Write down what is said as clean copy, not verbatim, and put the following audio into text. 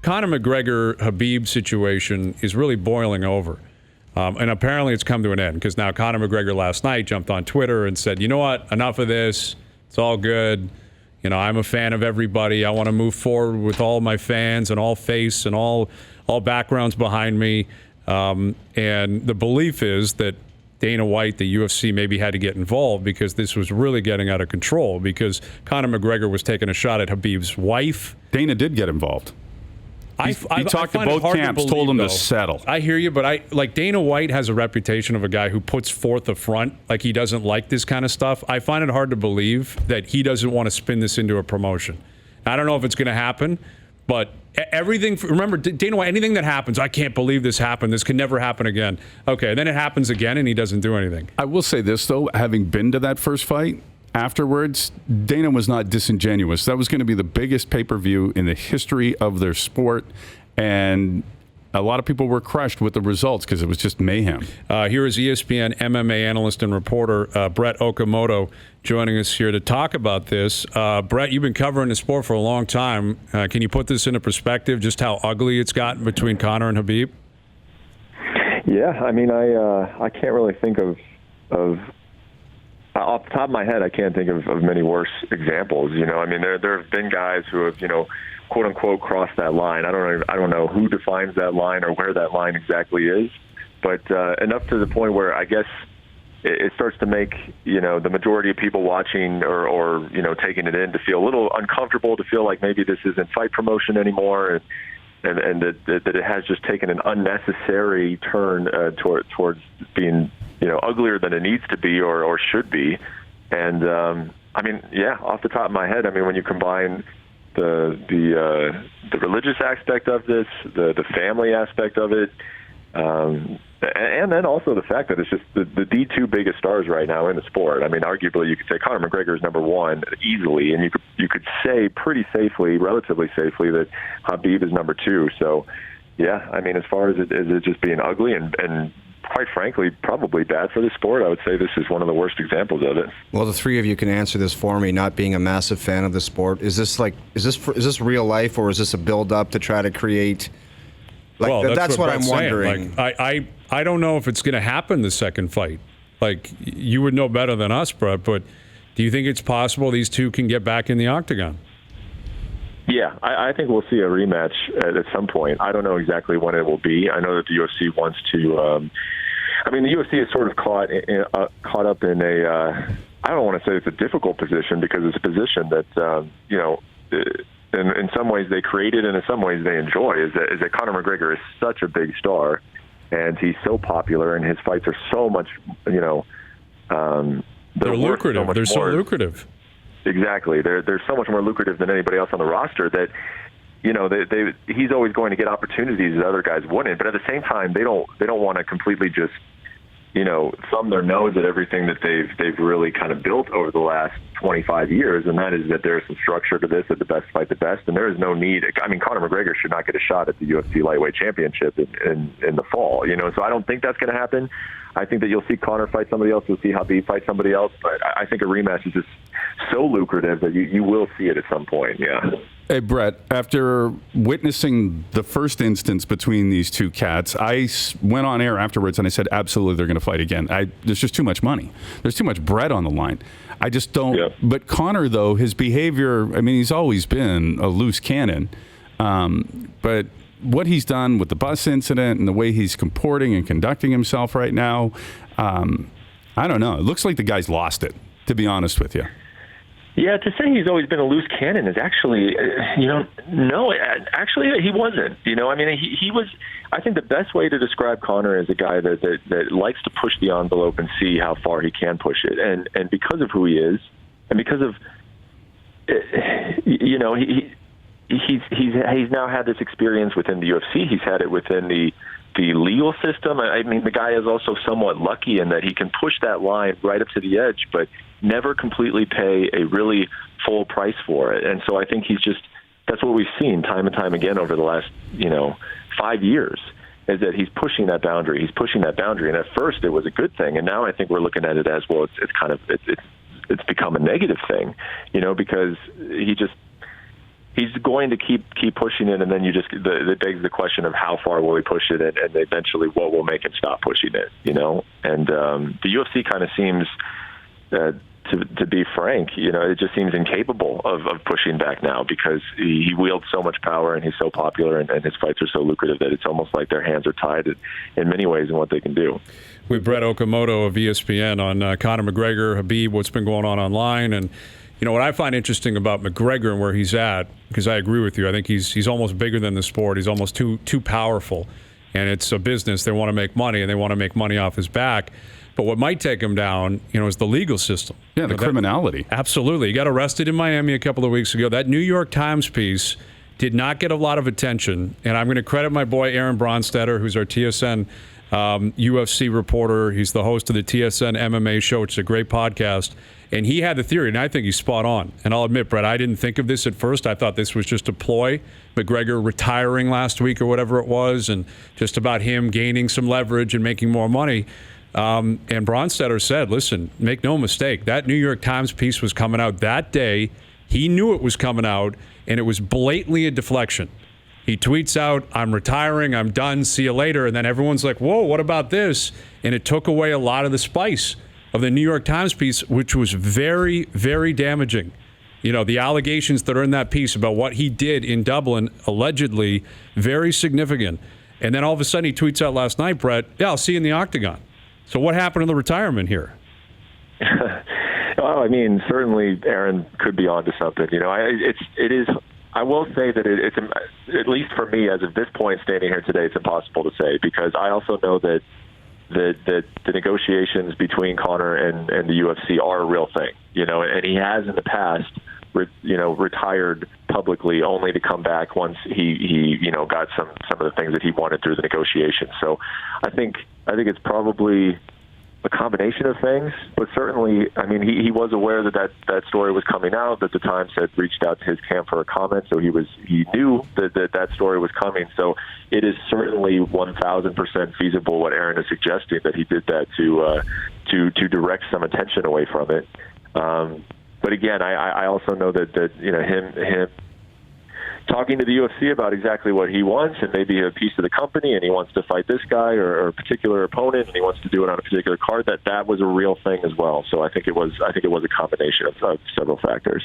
Conor McGregor-Khabib situation is really boiling over. And apparently it's come to an end because now Conor McGregor last night jumped on Twitter and said, you know what, enough of this. It's all good. You know, I'm a fan of everybody. I want to move forward with all my fans and all faiths and all backgrounds behind me. And the belief is that Dana White, the UFC, maybe had to get involved because this was really getting out of control because Conor McGregor was taking a shot at Khabib's wife. Dana did get involved. He talked to both camps, told them to settle. I hear you, but Dana White has a reputation of a guy who puts forth the front, like he doesn't like this kind of stuff. I find it hard to believe that he doesn't want to spin this into a promotion. I don't know if it's going to happen, but everything, remember, Dana White, anything that happens, I can't believe this happened. This can never happen again. Okay, then it happens again and he doesn't do anything. I will say this, though, having been to that first fight, afterwards, Dana was not disingenuous. That was going to be the biggest pay-per-view in the history of their sport, and a lot of people were crushed with the results because it was just mayhem. Here is ESPN MMA analyst and reporter Brett Okamoto joining us here to talk about this. Brett, you've been covering the sport for a long time. Can you put this into perspective, just how ugly it's gotten between Conor and Khabib? Yeah, I mean, I can't really think of off the top of my head, I can't think of many worse examples. You know, I mean, there have been guys who have, you know, quote unquote crossed that line. I don't know who defines that line or where that line exactly is, but enough to the point where I guess it starts to make, you know, the majority of people watching or you know, taking it in to feel a little uncomfortable, to feel like maybe this isn't fight promotion anymore, and that it has just taken an unnecessary turn towards being, you know, uglier than it needs to be or should be. And I mean, yeah, off the top of my head, I mean, when you combine the religious aspect of this, the family aspect of it, and then also the fact that it's just the two biggest stars right now in the sport. I mean, arguably, you could say Conor McGregor is number one easily, and you could say pretty safely, relatively safely, that Khabib is number two. So, yeah, I mean, as far as it just being ugly and quite frankly, probably bad for the sport, I would say this is one of the worst examples of it. Well, the three of you can answer this for me. Not being a massive fan of the sport, is this real life, or is this a build up to try to create? Like, well, that's what I'm wondering. Like, I don't know if it's going to happen the second fight. Like, you would know better than us, Brett, but do you think it's possible these two can get back in the octagon? Yeah, I think we'll see a rematch at some point. I don't know exactly when it will be. I know that the UFC wants to. I mean, the UFC is sort of caught up in a. I don't want to say it's a difficult position, because it's a position that you know, in some ways they created and in some ways they enjoy. Is that Conor McGregor is such a big star, and he's so popular, and his fights are so much, you know, they're lucrative. They're so lucrative. Exactly. They're so much more lucrative than anybody else on the roster that, you know, he's always going to get opportunities that other guys wouldn't. But at the same time, they don't want to completely just, you know, thumb their nose at everything that they've really kind of built over the last 25 years, and that is that there's some structure to this, that the best fight the best, and there is no need. I mean, Conor McGregor should not get a shot at the UFC lightweight championship in the fall, you know, so I don't think that's going to happen. I think that you'll see Conor fight somebody else, you'll see Khabib fight somebody else, but I think a rematch is just so lucrative that you will see it at some point, yeah. Hey, Brett, after witnessing the first instance between these two cats, I went on air afterwards and I said, absolutely, they're going to fight again. There's just too much money. There's too much bread on the line. I just don't. Yeah. But Conor, though, his behavior, I mean, he's always been a loose cannon. But what he's done with the bus incident and the way he's comporting and conducting himself right now, I don't know. It looks like the guy's lost it, to be honest with you. Yeah, to say he's always been a loose cannon is actually, you know, no, actually he wasn't. You know, I mean, he was. I think the best way to describe Conor is a guy that likes to push the envelope and see how far he can push it, and because of who he is, and because of, you know, he's now had this experience within the UFC. He's had it within the legal system. I mean, the guy is also somewhat lucky in that he can push that line right up to the edge, but never completely pay a really full price for it. And so I think that's what we've seen time and time again over the last, you know, 5 years, is that he's pushing that boundary. He's pushing that boundary. And at first it was a good thing. And now I think we're looking at it as, well, it's kind of, it's become a negative thing, you know, because he's going to keep pushing it, and then it begs the question of how far will he push it, and eventually what will make him stop pushing it, you know? And the UFC kind of seems, to be frank, you know, it just seems incapable of pushing back now because he wields so much power and he's so popular and his fights are so lucrative that it's almost like their hands are tied in many ways in what they can do. With Brett Okamoto of ESPN on Conor McGregor, Khabib, what's been going on online. And, you know, what I find interesting about McGregor and where he's at, because I agree with you, I think he's almost bigger than the sport. He's almost too powerful. And it's a business. They want to make money, and they want to make money off his back. But what might take him down, you know, is the legal system. Yeah, the criminality. Absolutely. He got arrested in Miami a couple of weeks ago. That New York Times piece did not get a lot of attention. And I'm going to credit my boy Aaron Bronstetter, who's our TSN UFC reporter. He's the host of the TSN MMA show, which is a great podcast. And he had the theory, and I think he's spot on. And I'll admit, Brett, I didn't think of this at first. I thought this was just a ploy. McGregor retiring last week or whatever it was, and just about him gaining some leverage and making more money. And Bronstetter said, listen, make no mistake, that New York Times piece was coming out that day. He knew it was coming out, and it was blatantly a deflection. He tweets out, I'm retiring, I'm done, see you later. And then everyone's like, whoa, what about this? And it took away a lot of the spice of the New York Times piece, which was very, very damaging. You know, the allegations that are in that piece about what he did in Dublin, allegedly, very significant. And then all of a sudden he tweets out last night, Brett, yeah, I'll see you in the octagon. So what happened to the retirement here? Well, I mean, certainly Aaron could be onto something. You know, it is. I will say that it's, at least for me, as of this point, standing here today, it's impossible to say because I also know that the negotiations between Conor and the UFC are a real thing. You know, and he has in the past, retired publicly only to come back once he got some of the things that he wanted through the negotiations. So I think it's probably a combination of things, but certainly, I mean, he was aware that story was coming out, that the Times had reached out to his camp for a comment, so he knew that story was coming. So it is certainly 1,000% feasible what Aaron is suggesting, that he did that to direct some attention away from it. But again, I also know that you know him talking to the UFC about exactly what he wants and maybe a piece of the company, and he wants to fight this guy or a particular opponent, and he wants to do it on a particular card. That was a real thing as well. So I think it was a combination of several factors.